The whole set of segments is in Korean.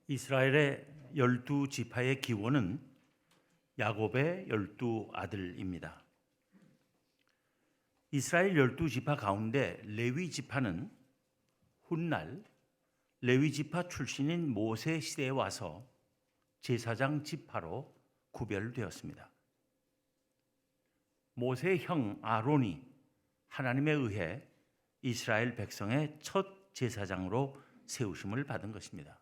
이스라엘의 12지파의 기원은 야곱의 12아들입니다. 이스라엘 12지파 가운데 레위지파는 훗날 레위지파 출신인 모세 시대에 와서 제사장 지파로 구별되었습니다. 모세의 형 아론이 하나님에 의해 이스라엘 백성의 첫 제사장으로 세우심을 받은 것입니다.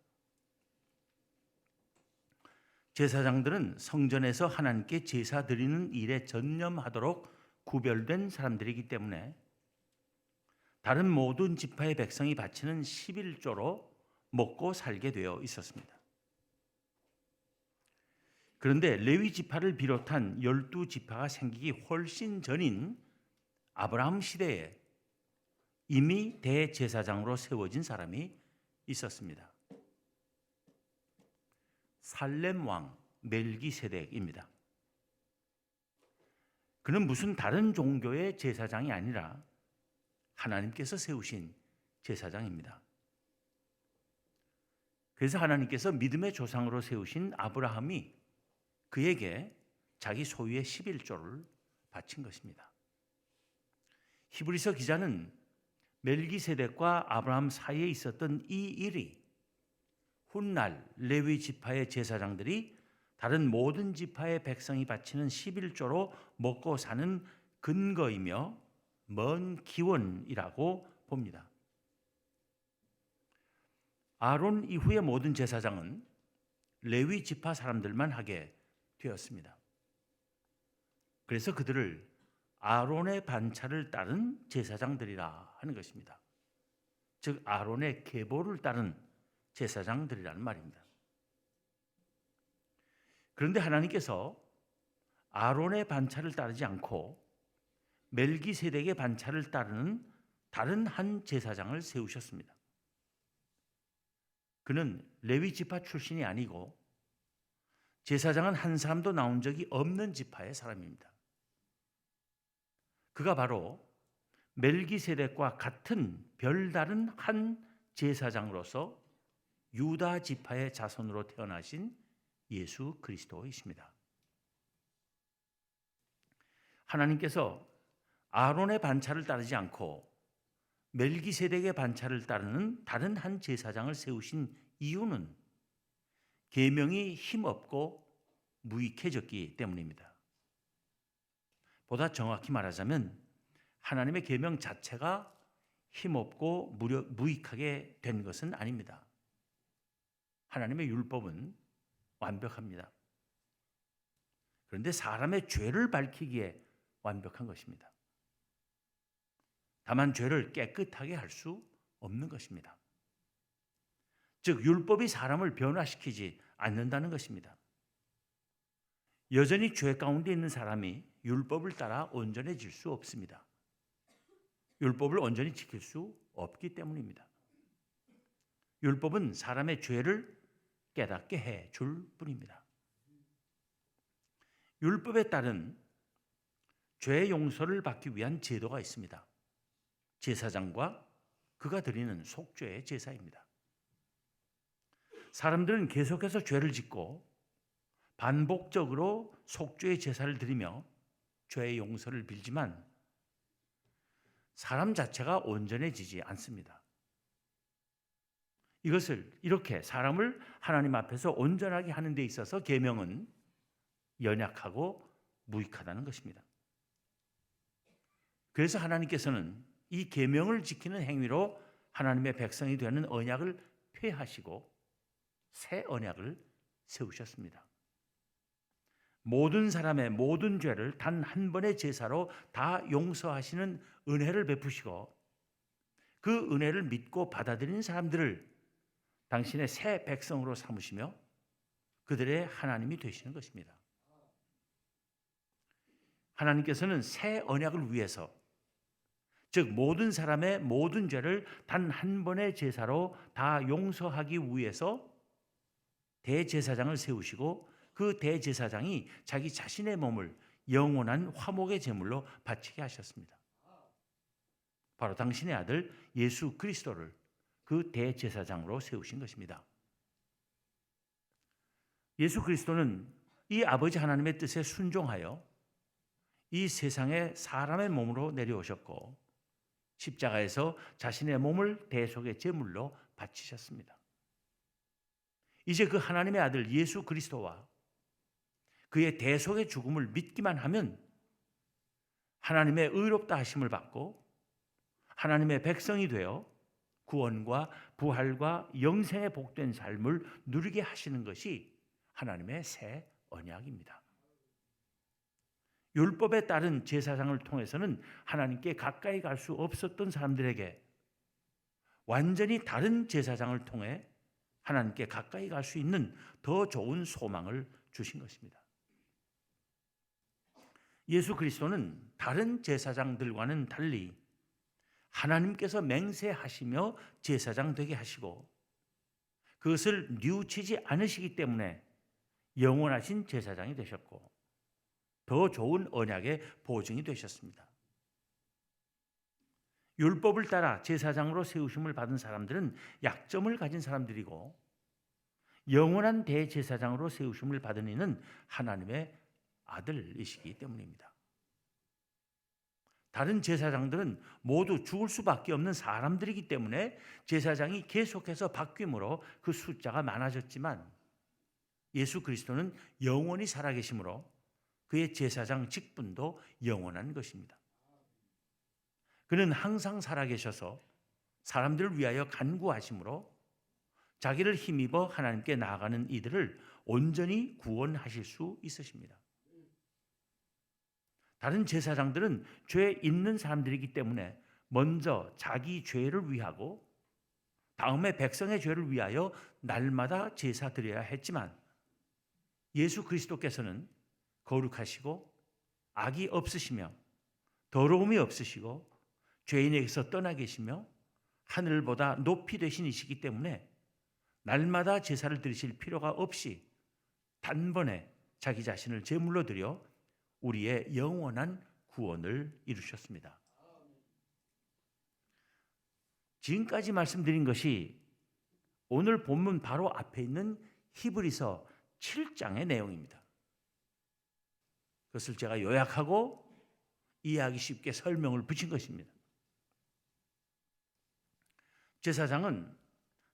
제사장들은 성전에서 하나님께 제사 드리는 일에 전념하도록 구별된 사람들이기 때문에 다른 모든 지파의 백성이 바치는 11조로 먹고 살게 되어 있었습니다. 그런데 레위 지파를 비롯한 12지파가 생기기 훨씬 전인 아브라함 시대에 이미 대제사장으로 세워진 사람이 있었습니다. 살렘 왕 멜기세덱입니다. 그는 무슨 다른 종교의 제사장이 아니라 하나님께서 세우신 제사장입니다. 그래서 하나님께서 믿음의 조상으로 세우신 아브라함이 그에게 자기 소유의 11조를 바친 것입니다. 히브리서 기자는 멜기세덱과 아브라함 사이에 있었던 이 일이 훗날 레위 지파의 제사장들이 다른 모든 지파의 백성이 바치는 11조로 먹고 사는 근거이며 먼 기원이라고 봅니다. 아론 이후의 모든 제사장은 레위 지파 사람들만 하게 되었습니다. 그래서 그들을 아론의 반차를 따른 제사장들이라 하는 것입니다. 즉 아론의 계보를 따른 제사장들이라는 말입니다. 그런데 하나님께서 아론의 반차를 따르지 않고 멜기세덱의 반차를 따르는 다른 한 제사장을 세우셨습니다. 그는 레위 지파 출신이 아니고 제사장은 한 사람도 나온 적이 없는 지파의 사람입니다. 그가 바로 멜기세덱과 같은 별다른 한 제사장으로서 유다 지파의 자손으로 태어나신 예수 그리스도이십니다. 하나님께서 아론의 반차를 따르지 않고 멜기세덱의 반차를 따르는 다른 한 제사장을 세우신 이유는 계명이 힘없고 무익해졌기 때문입니다. 보다 정확히 말하자면 하나님의 계명 자체가 힘없고 무익하게 된 것은 아닙니다. 하나님의 율법은 완벽합니다. 그런데 사람의 죄를 밝히기에 완벽한 것입니다. 다만 죄를 깨끗하게 할 수 없는 것입니다. 즉 율법이 사람을 변화시키지 않는다는 것입니다. 여전히 죄 가운데 있는 사람이 율법을 따라 온전해질 수 없습니다. 율법을 온전히 지킬 수 없기 때문입니다. 율법은 사람의 죄를 깨닫게 해 줄 뿐입니다. 율법에 따른 죄 용서를 받기 위한 제도가 있습니다. 제사장과 그가 드리는 속죄의 제사입니다. 사람들은 계속해서 죄를 짓고 반복적으로 속죄의 제사를 드리며 죄의 용서를 빌지만 사람 자체가 온전해지지 않습니다. 이것을 이렇게 사람을 하나님 앞에서 온전하게 하는 데 있어서 계명은 연약하고 무익하다는 것입니다. 그래서 하나님께서는 이 계명을 지키는 행위로 하나님의 백성이 되는 언약을 폐하시고 새 언약을 세우셨습니다. 모든 사람의 모든 죄를 단 한 번의 제사로 다 용서하시는 은혜를 베푸시고 그 은혜를 믿고 받아들이는 사람들을 당신의 새 백성으로 삼으시며 그들의 하나님이 되시는 것입니다. 하나님께서는 새 언약을 위해서 즉 모든 사람의 모든 죄를 단 한 번의 제사로 다 용서하기 위해서 대제사장을 세우시고 그 대제사장이 자기 자신의 몸을 영원한 화목의 제물로 바치게 하셨습니다. 바로 당신의 아들 예수 그리스도를 그 대제사장으로 세우신 것입니다. 예수 그리스도는 이 아버지 하나님의 뜻에 순종하여 이 세상에 사람의 몸으로 내려오셨고 십자가에서 자신의 몸을 대속의 제물로 바치셨습니다. 이제 그 하나님의 아들 예수 그리스도와 그의 대속의 죽음을 믿기만 하면 하나님의 의롭다 하심을 받고 하나님의 백성이 되어 구원과 부활과 영생의 복된 삶을 누리게 하시는 것이 하나님의 새 언약입니다. 율법에 따른 제사장을 통해서는 하나님께 가까이 갈 수 없었던 사람들에게 완전히 다른 제사장을 통해 하나님께 가까이 갈 수 있는 더 좋은 소망을 주신 것입니다. 예수 그리스도는 다른 제사장들과는 달리 하나님께서 맹세하시며 제사장 되게 하시고 그것을 뉘우치지 않으시기 때문에 영원하신 제사장이 되셨고 더 좋은 언약의 보증이 되셨습니다. 율법을 따라 제사장으로 세우심을 받은 사람들은 약점을 가진 사람들이고 영원한 대제사장으로 세우심을 받은 이는 하나님의 아들이시기 때문입니다. 다른 제사장들은 모두 죽을 수밖에 없는 사람들이기 때문에 제사장이 계속해서 바뀌므로 그 숫자가 많아졌지만 예수 그리스도는 영원히 살아계시므로 그의 제사장 직분도 영원한 것입니다. 그는 항상 살아계셔서 사람들을 위하여 간구하심으로 자기를 힘입어 하나님께 나아가는 이들을 온전히 구원하실 수 있으십니다. 다른 제사장들은 죄 있는 사람들이기 때문에 먼저 자기 죄를 위하고 다음에 백성의 죄를 위하여 날마다 제사 드려야 했지만 예수 그리스도께서는 거룩하시고 악이 없으시며 더러움이 없으시고 죄인에게서 떠나 계시며 하늘보다 높이 되신 이시기 때문에 날마다 제사를 드리실 필요가 없이 단번에 자기 자신을 제물로 드려 우리의 영원한 구원을 이루셨습니다. 지금까지 말씀드린 것이 오늘 본문 바로 앞에 있는 히브리서 7장의 내용입니다. 그것을 제가 요약하고 이해하기 쉽게 설명을 붙인 것입니다. 제사장은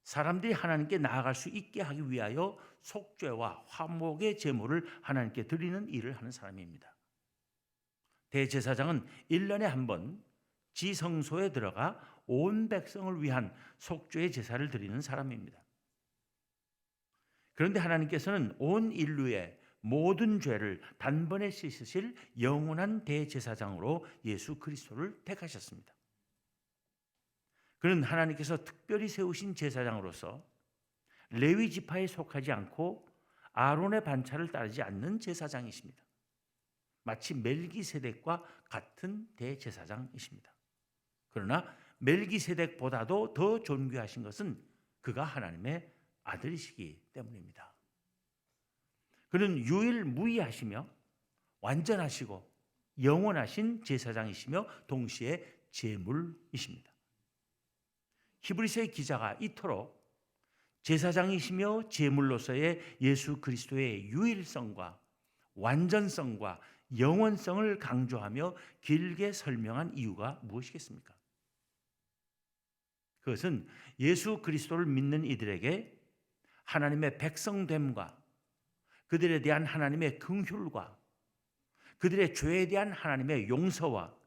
사람들이 하나님께 나아갈 수 있게 하기 위하여 속죄와 화목의 제물을 하나님께 드리는 일을 하는 사람입니다. 대제사장은 1년에 한 번 지성소에 들어가 온 백성을 위한 속죄의 제사를 드리는 사람입니다. 그런데 하나님께서는 온 인류의 모든 죄를 단번에 씻으실 영원한 대제사장으로 예수 그리스도를 택하셨습니다. 그는 하나님께서 특별히 세우신 제사장으로서 레위 지파에 속하지 않고 아론의 반차를 따르지 않는 제사장이십니다. 마치 멜기세덱과 같은 대제사장이십니다. 그러나 멜기세덱보다도 더 존귀하신 것은 그가 하나님의 아들이시기 때문입니다. 그는 유일무이하시며 완전하시고 영원하신 제사장이시며 동시에 제물이십니다. 히브리서의 기자가 이토록 제사장이시며 제물로서의 예수 그리스도의 유일성과 완전성과 영원성을 강조하며 길게 설명한 이유가 무엇이겠습니까? 그것은 예수 그리스도를 믿는 이들에게 하나님의 백성됨과 그들에 대한 하나님의 긍휼과 그들의 죄에 대한 하나님의 용서와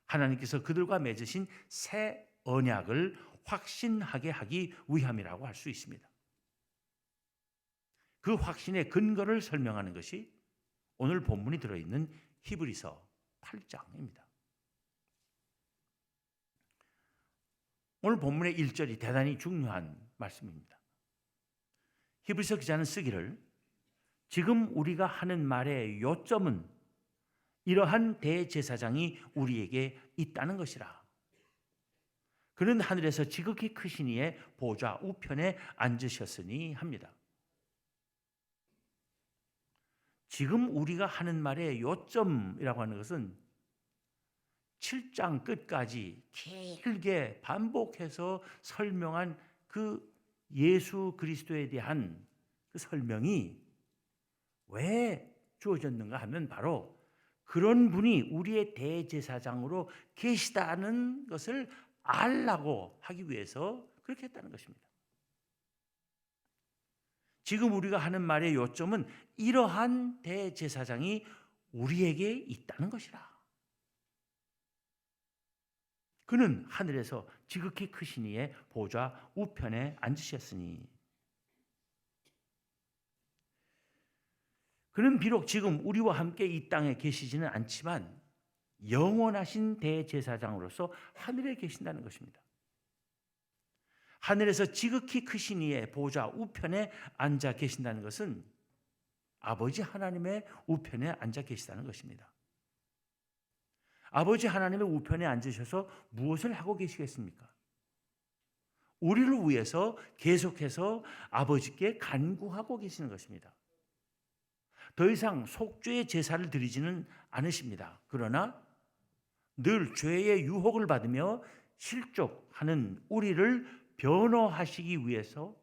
하나님께서 그들과 맺으신 새 언약을 확신하게 하기 위함이라고 할 수 있습니다. 그 확신의 근거를 설명하는 것이 오늘 본문이 들어있는 히브리서 8장입니다. 오늘 본문의 1절이 대단히 중요한 말씀입니다. 히브리서 기자는 쓰기를 지금 우리가 하는 말의 요점은 이러한 대제사장이 우리에게 있다는 것이라. 그는 하늘에서 지극히 크신 이의 보좌 우편에 앉으셨으니 합니다. 지금 우리가 하는 말의 요점이라고 하는 것은 7장 끝까지 길게 반복해서 설명한 그 예수 그리스도에 대한 그 설명이 왜 주어졌는가 하면 바로 그런 분이 우리의 대제사장으로 계시다는 것을 알라고 하기 위해서 그렇게 했다는 것입니다. 지금 우리가 하는 말의 요점은 이러한 대제사장이 우리에게 있다는 것이라. 그는 하늘에서 지극히 크신 이의 보좌 우편에 앉으셨으니 그는 비록 지금 우리와 함께 이 땅에 계시지는 않지만 영원하신 대제사장으로서 하늘에 계신다는 것입니다. 하늘에서 지극히 크신 이의 보좌 우편에 앉아 계신다는 것은 아버지 하나님의 우편에 앉아 계시다는 것입니다. 아버지 하나님의 우편에 앉으셔서 무엇을 하고 계시겠습니까? 우리를 위해서 계속해서 아버지께 간구하고 계시는 것입니다. 더 이상 속죄의 제사를 드리지는 않으십니다. 그러나 늘 죄의 유혹을 받으며 실족하는 우리를 변호하시기 위해서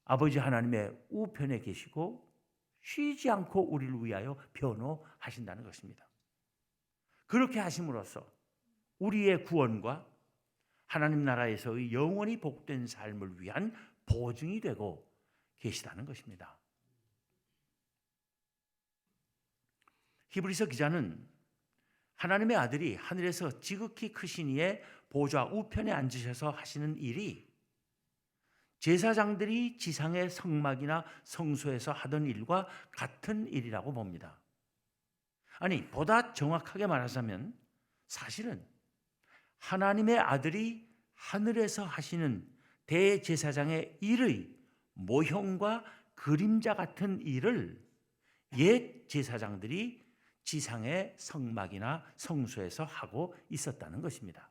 아버지 하나님의 우편에 계시고 쉬지 않고 우리를 위하여 변호하신다는 것입니다. 그렇게 하심으로써 우리의 구원과 하나님 나라에서의 영원히 복된 삶을 위한 보증이 되고 계시다는 것입니다. 히브리서 기자는 하나님의 아들이 하늘에서 지극히 크신 이의 보좌 우편에 앉으셔서 하시는 일이 제사장들이 지상의 성막이나 성소에서 하던 일과 같은 일이라고 봅니다. 아니, 보다 정확하게 말하자면 사실은 하나님의 아들이 하늘에서 하시는 대제사장의 일의 모형과 그림자 같은 일을 옛 제사장들이 지상의 성막이나 성소에서 하고 있었다는 것입니다.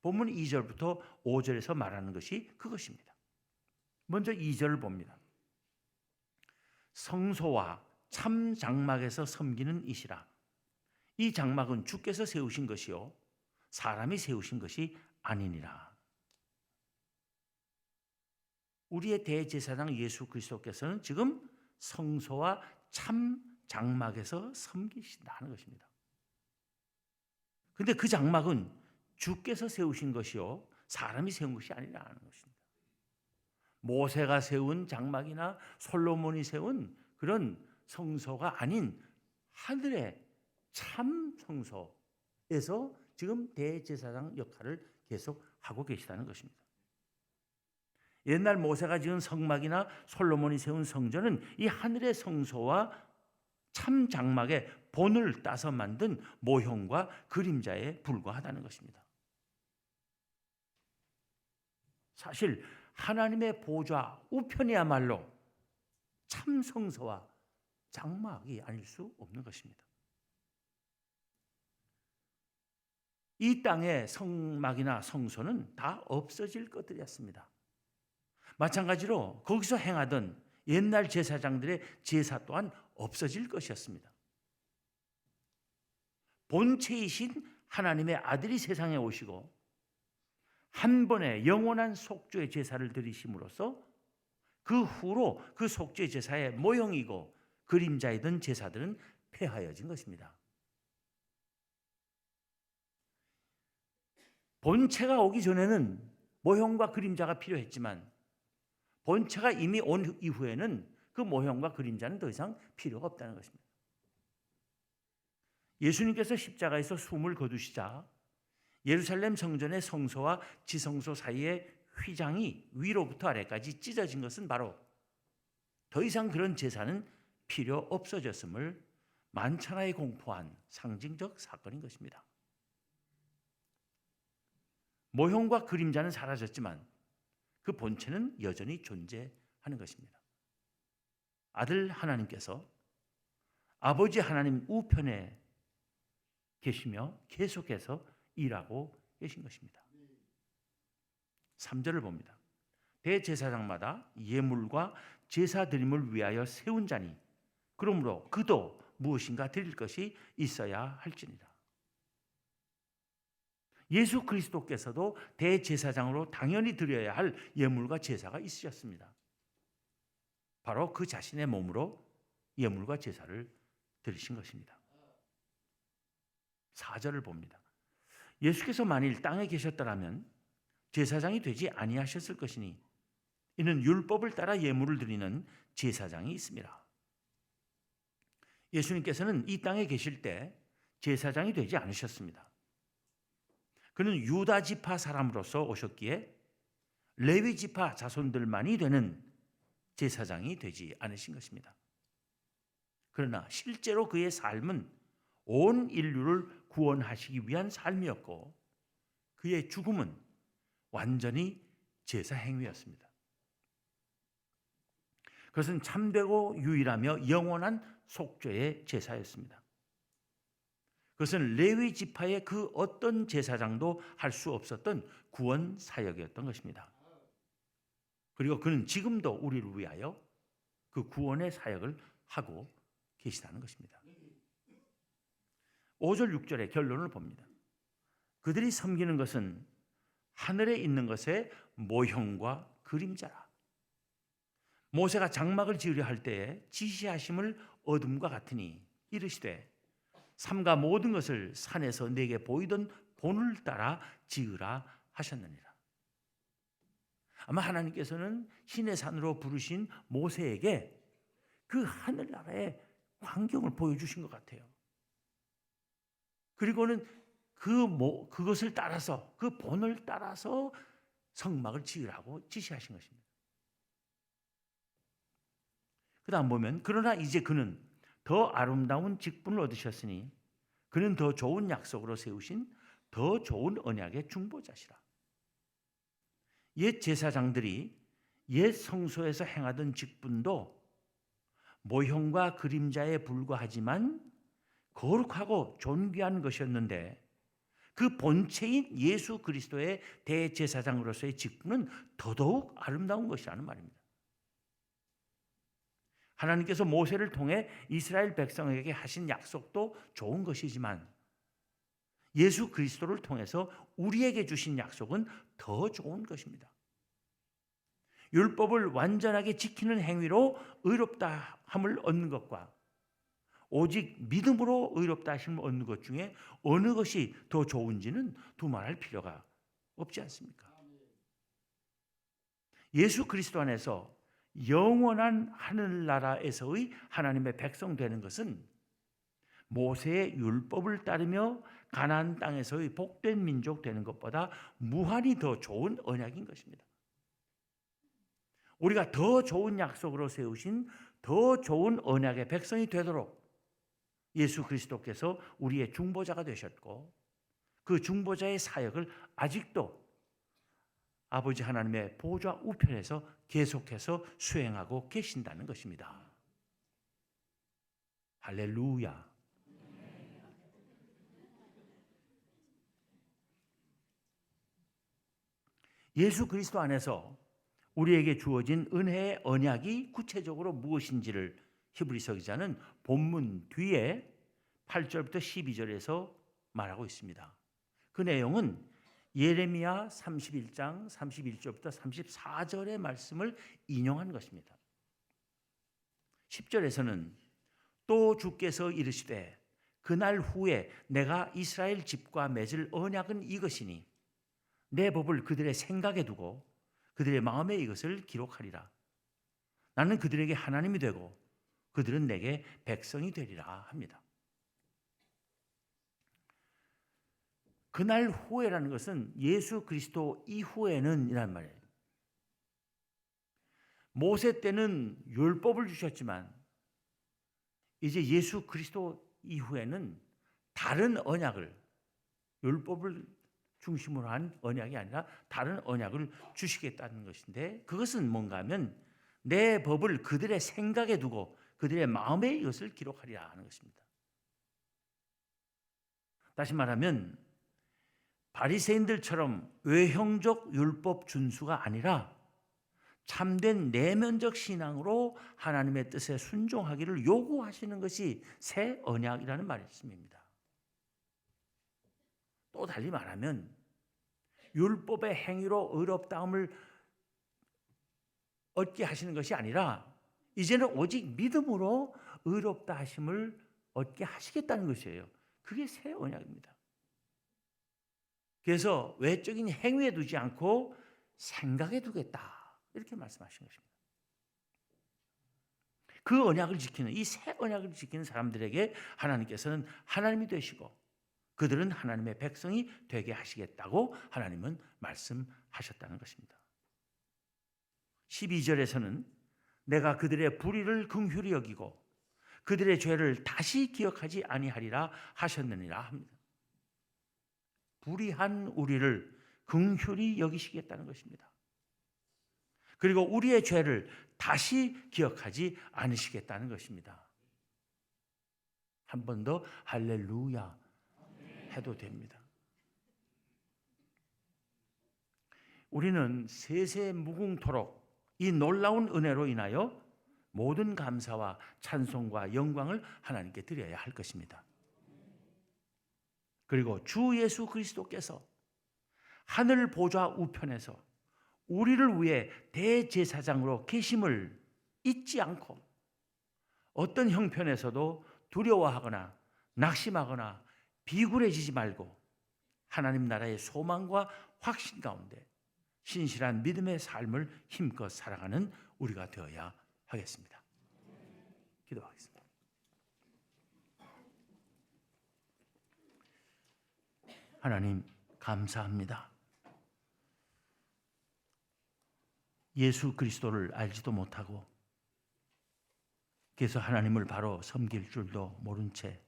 본문 2절부터 5절에서 말하는 것이 그것입니다. 먼저 2절을 봅니다. 성소와 참 장막에서 섬기는 이시라. 이 장막은 주께서 세우신 것이요 사람이 세우신 것이 아니니라. 우리의 대제사장 예수 그리스도께서는 지금 성소와 참 장막에서 섬기신다는 것입니다. 그런데 그 장막은 주께서 세우신 것이요 사람이 세운 것이 아니라는 것입니다. 모세가 세운 장막이나 솔로몬이 세운 그런 성소가 아닌 하늘의 참 성소에서 지금 대제사장 역할을 계속 하고 계시다는 것입니다. 옛날 모세가 지은 성막이나 솔로몬이 세운 성전은 이 하늘의 성소와 참 장막의 본을 따서 만든 모형과 그림자에 불과하다는 것입니다. 사실 하나님의 보좌 우편이야말로 참 성소와 장막이 아닐 수 없는 것입니다. 이 땅의 성막이나 성소는 다 없어질 것들이었습니다. 마찬가지로 거기서 행하던 옛날 제사장들의 제사 또한 없어질 것이었습니다. 본체이신 하나님의 아들이 세상에 오시고 한 번의 영원한 속죄의 제사를 드리심으로써 그 후로 그 속죄 제사의 모형이고 그림자이던 제사들은 폐하여진 것입니다. 본체가 오기 전에는 모형과 그림자가 필요했지만 본체가 이미 온 이후에는 그 모형과 그림자는 더 이상 필요가 없다는 것입니다. 예수님께서 십자가에서 숨을 거두시자 예루살렘 성전의 성소와 지성소 사이의 휘장이 위로부터 아래까지 찢어진 것은 바로 더 이상 그런 제사는 필요 없어졌음을 만천하에 공포한 상징적 사건인 것입니다. 모형과 그림자는 사라졌지만 그 본체는 여전히 존재하는 것입니다. 아들 하나님께서 아버지 하나님 우편에 계시며 계속해서 일하고 계신 것입니다. 3절을 봅니다. 대제사장마다 예물과 제사 드림을 위하여 세운 자니 그러므로 그도 무엇인가 드릴 것이 있어야 할지니라. 예수 그리스도께서도 대제사장으로 당연히 드려야 할 예물과 제사가 있으셨습니다. 바로 그 자신의 몸으로 예물과 제사를 드리신 것입니다. 4절을 봅니다. 예수께서 만일 땅에 계셨더라면 제사장이 되지 아니하셨을 것이니 이는 율법을 따라 예물을 드리는 제사장이 있습니다. 예수님께서는 이 땅에 계실 때 제사장이 되지 않으셨습니다. 그는 유다 지파 사람으로서 오셨기에 레위 지파 자손들만이 되는 제사장이 되지 않으신 것입니다. 그러나 실제로 그의 삶은 온 인류를 구원하시기 위한 삶이었고 그의 죽음은 완전히 제사 행위였습니다. 그것은 참되고 유일하며 영원한 속죄의 제사였습니다. 그것은 레위 지파의 그 어떤 제사장도 할 수 없었던 구원 사역이었던 것입니다. 그리고 그는 지금도 우리를 위하여 그 구원의 사역을 하고 계시다는 것입니다. 5절 6절의 결론을 봅니다. 그들이 섬기는 것은 하늘에 있는 것의 모형과 그림자라. 모세가 장막을 지으려 할 때에 지시하심을 얻음과 같으니 이르시되 삼가 모든 것을 산에서 내게 보이던 본을 따라 지으라 하셨느니라. 아마 하나님께서는 신의 산으로 부르신 모세에게 그 하늘나라의 광경을 보여주신 것 같아요. 그리고는 그것을 따라서 그 본을 따라서 성막을 지으라고 지시하신 것입니다. 그 다음 보면 그러나 이제 그는 더 아름다운 직분을 얻으셨으니 그는 더 좋은 약속으로 세우신 더 좋은 언약의 중보자시라. 옛 제사장들이 옛 성소에서 행하던 직분도 모형과 그림자에 불과하지만 거룩하고 존귀한 것이었는데 그 본체인 예수 그리스도의 대제사장으로서의 직분은 더더욱 아름다운 것이라는 말입니다. 하나님께서 모세를 통해 이스라엘 백성에게 하신 약속도 좋은 것이지만 예수 그리스도를 통해서 우리에게 주신 약속은 더 좋은 것입니다. 율법을 완전하게 지키는 행위로 의롭다함을 얻는 것과 오직 믿음으로 의롭다 하심을 얻는 것 중에 어느 것이 더 좋은지는 두말할 필요가 없지 않습니까? 예수 그리스도 안에서 영원한 하늘나라에서의 하나님의 백성 되는 것은 모세의 율법을 따르며 가나안 땅에서의 복된 민족 되는 것보다 무한히 더 좋은 언약인 것입니다. 우리가 더 좋은 약속으로 세우신 더 좋은 언약의 백성이 되도록 예수 그리스도께서 우리의 중보자가 되셨고 그 중보자의 사역을 아직도 아버지 하나님의 보좌 우편에서 계속해서 수행하고 계신다는 것입니다. 할렐루야. 예수 그리스도 안에서 우리에게 주어진 은혜의 언약이 구체적으로 무엇인지를 히브리서 기자는 본문 뒤에 8절부터 12절에서 말하고 있습니다. 그 내용은 예레미야 31장 31절부터 34절의 말씀을 인용한 것입니다. 10절에서는 또 주께서 이르시되 그날 후에 내가 이스라엘 집과 맺을 언약은 이것이니 내 법을 그들의 생각에 두고 그들의 마음에 이것을 기록하리라. 나는 그들에게 하나님이 되고 그들은 내게 백성이 되리라 합니다. 그날 후에라는 것은 예수 그리스도 이후에는 이란 말이에요. 모세 때는 율법을 주셨지만 이제 예수 그리스도 이후에는 다른 언약을, 율법을 중심으로 한 언약이 아니라 다른 언약을 주시겠다는 것인데 그것은 뭔가 하면 내 법을 그들의 생각에 두고 그들의 마음에 이것을 기록하리라 하는 것입니다. 다시 말하면 바리새인들처럼 외형적 율법 준수가 아니라 참된 내면적 신앙으로 하나님의 뜻에 순종하기를 요구하시는 것이 새 언약이라는 말씀입니다. 또 달리 말하면 율법의 행위로 의롭다함을 얻게 하시는 것이 아니라 이제는 오직 믿음으로 의롭다 하심을 얻게 하시겠다는 것이에요. 그게 새 언약입니다. 그래서 외적인 행위에 두지 않고 생각에 두겠다, 이렇게 말씀하신 것입니다. 그 언약을 지키는, 이 새 언약을 지키는 사람들에게 하나님께서는 하나님이 되시고 그들은 하나님의 백성이 되게 하시겠다고 하나님은 말씀하셨다는 것입니다. 12절에서는 내가 그들의 불의를 긍휼히 여기고 그들의 죄를 다시 기억하지 아니하리라 하셨느니라 합니다. 불의한 우리를 긍휼히 여기시겠다는 것입니다. 그리고 우리의 죄를 다시 기억하지 않으시겠다는 것입니다. 한 번 더 할렐루야 해도 됩니다. 우리는 세세 무궁토록 이 놀라운 은혜로 인하여 모든 감사와 찬송과 영광을 하나님께 드려야 할 것입니다. 그리고 주 예수 그리스도께서 하늘 보좌 우편에서 우리를 위해 대제사장으로 계심을 잊지 않고 어떤 형편에서도 두려워하거나 낙심하거나 비굴해지지 말고 하나님 나라의 소망과 확신 가운데 신실한 믿음의 삶을 힘껏 살아가는 우리가 되어야 하겠습니다. 기도하겠습니다. 하나님 감사합니다. 예수 그리스도를 알지도 못하고 그래서 하나님을 바로 섬길 줄도 모른 채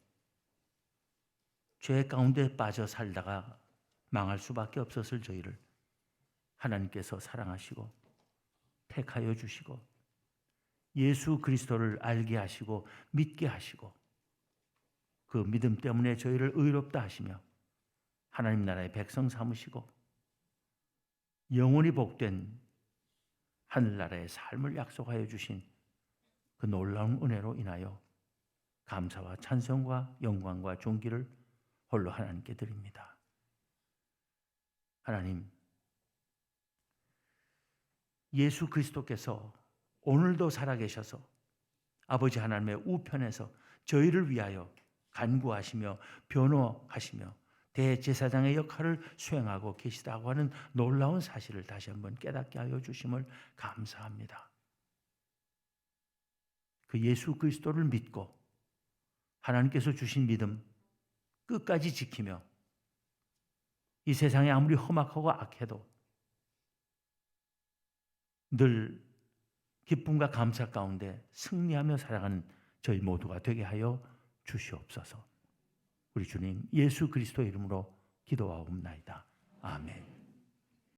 죄 가운데 빠져 살다가 망할 수밖에 없었을 저희를 하나님께서 사랑하시고 택하여 주시고 예수 그리스도를 알게 하시고 믿게 하시고 그 믿음 때문에 저희를 의롭다 하시며 하나님 나라의 백성 삼으시고 영원히 복된 하늘나라의 삶을 약속하여 주신 그 놀라운 은혜로 인하여 감사와 찬송과 영광과 존귀를 홀로 하나님께 드립니다. 하나님, 예수 그리스도께서 오늘도 살아계셔서 아버지 하나님의 우편에서 저희를 위하여 간구하시며 변호하시며 대제사장의 역할을 수행하고 계시다고 하는 놀라운 사실을 다시 한번 깨닫게 하여 주심을 감사합니다. 그 예수 그리스도를 믿고 하나님께서 주신 믿음 끝까지 지키며 이 세상이 아무리 험악하고 악해도 늘 기쁨과 감사 가운데 승리하며 살아가는 저희 모두가 되게 하여 주시옵소서. 우리 주님 예수 그리스도의 이름으로 기도하옵나이다. 아멘.